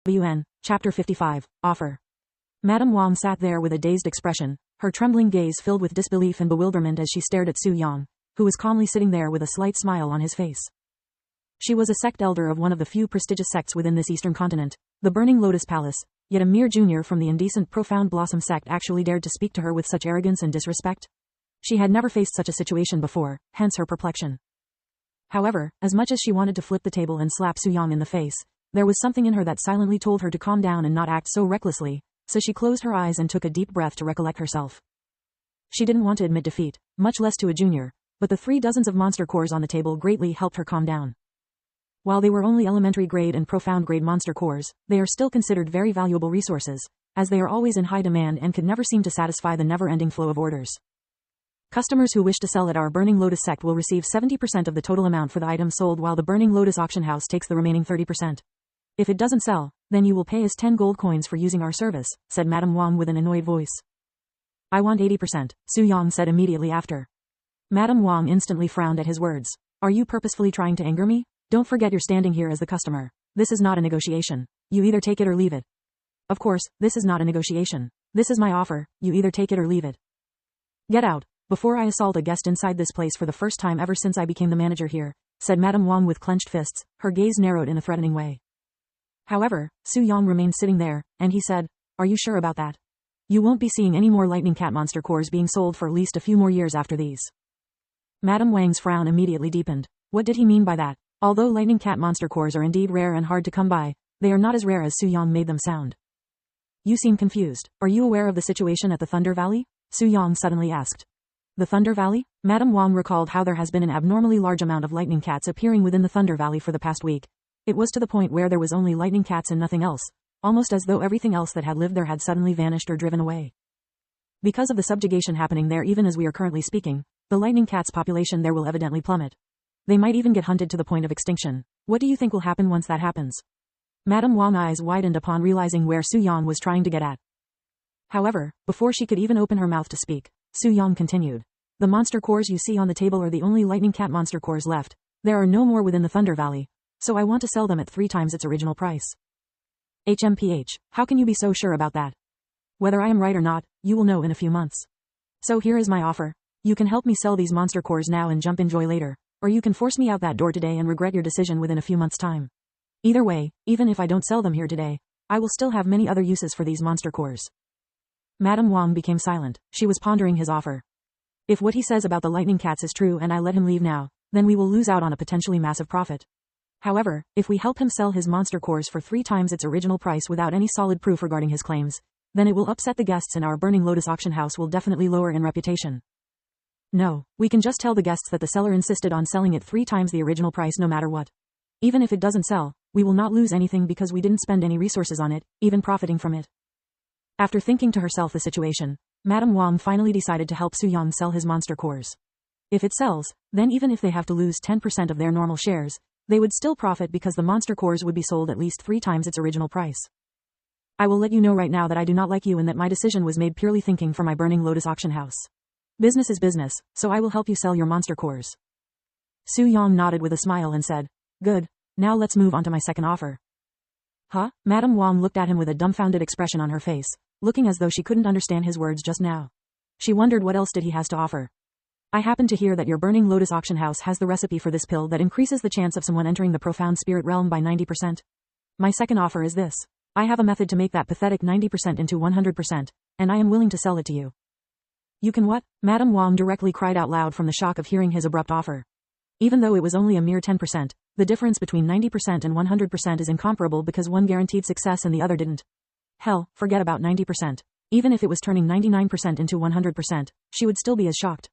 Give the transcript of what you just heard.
WN, Chapter 55, Offer. Madame Wang sat there with a dazed expression, her trembling gaze filled with disbelief and bewilderment as she stared at Su Yang, who was calmly sitting there with a slight smile on his face. She was a sect elder of one of the few prestigious sects within this eastern continent, the Burning Lotus Palace, yet a mere junior from the indecent Profound Blossom sect actually dared to speak to her with such arrogance and disrespect. She had never faced such a situation before, hence her perplexion. However, as much as she wanted to flip the table and slap Su Yang in the face, there was something in her that silently told her to calm down and not act so recklessly, so she closed her eyes and took a deep breath to recollect herself. She didn't want to admit defeat, much less to a junior, but the 3 dozens of monster cores on the table greatly helped her calm down. While they were only elementary grade and profound grade monster cores, they are still considered very valuable resources, as they are always in high demand and could never seem to satisfy the never-ending flow of orders. Customers who wish to sell at our Burning Lotus sect will receive 70% of the total amount for the item sold, while the Burning Lotus auction house takes the remaining 30%. If it doesn't sell, then you will pay us 10 gold coins for using our service, said Madame Wang with an annoyed voice. I want 80%, Su Yang said immediately after. Madame Wang instantly frowned at his words. Are you purposefully trying to anger me? Don't forget you're standing here as the customer. This is not a negotiation. You either take it or leave it. Of course, this is not a negotiation. This is my offer, you either take it or leave it. Get out, before I assault a guest inside this place for the first time ever since I became the manager here, said Madame Wang with clenched fists, her gaze narrowed in a threatening way. However, Su Yang remained sitting there, and he said, Are you sure about that? You won't be seeing any more lightning cat monster cores being sold for at least a few more years after these. Madame Wang's frown immediately deepened. What did he mean by that? Although lightning cat monster cores are indeed rare and hard to come by, they are not as rare as Su Yang made them sound. You seem confused. Are you aware of the situation at the Thunder Valley? Su Yang suddenly asked. The Thunder Valley? Madame Wang recalled how there has been an abnormally large amount of lightning cats appearing within the Thunder Valley for the past week. It was to the point where there was only lightning cats and nothing else, almost as though everything else that had lived there had suddenly vanished or driven away. Because of the subjugation happening there even as we are currently speaking, the lightning cat's population there will evidently plummet. They might even get hunted to the point of extinction. What do you think will happen once that happens? Madame Wang's eyes widened upon realizing where Su Yang was trying to get at. However, before she could even open her mouth to speak, Su Yang continued. The monster cores you see on the table are the only lightning cat monster cores left. There are no more within the Thunder Valley, so I want to sell them at 3 times its original price. HMPH, how can you be so sure about that? Whether I am right or not, you will know in a few months. So here is my offer. You can help me sell these monster cores now and jump in joy later, or you can force me out that door today and regret your decision within a few months' time. Either way, even if I don't sell them here today, I will still have many other uses for these monster cores. Madame Wang became silent. She was pondering his offer. If what he says about the lightning cats is true and I let him leave now, then we will lose out on a potentially massive profit. However, if we help him sell his monster cores for 3 times its original price without any solid proof regarding his claims, then it will upset the guests and our Burning Lotus auction house will definitely lower in reputation. No, we can just tell the guests that the seller insisted on selling it 3 times the original price no matter what. Even if it doesn't sell, we will not lose anything because we didn't spend any resources on it, even profiting from it. After thinking to herself the situation, Madame Wang finally decided to help Su Yang sell his monster cores. If it sells, then even if they have to lose 10% of their normal shares, they would still profit because the monster cores would be sold at least 3 times its original price. I will let you know right now that I do not like you and that my decision was made purely thinking for my Burning Lotus auction house. Business is business, so I will help you sell your monster cores. Su Yang nodded with a smile and said, Good, now let's move on to my second offer. Huh? Madame Wang looked at him with a dumbfounded expression on her face, looking as though she couldn't understand his words just now. She wondered what else did he has to offer. I happen to hear that your Burning Lotus auction house has the recipe for this pill that increases the chance of someone entering the profound spirit realm by 90%. My second offer is this. I have a method to make that pathetic 90% into 100%, and I am willing to sell it to you. You can what? Madame Wang directly cried out loud from the shock of hearing his abrupt offer. Even though it was only a mere 10%, the difference between 90% and 100% is incomparable because one guaranteed success and the other didn't. Hell, forget about 90%. Even if it was turning 99% into 100%, she would still be as shocked.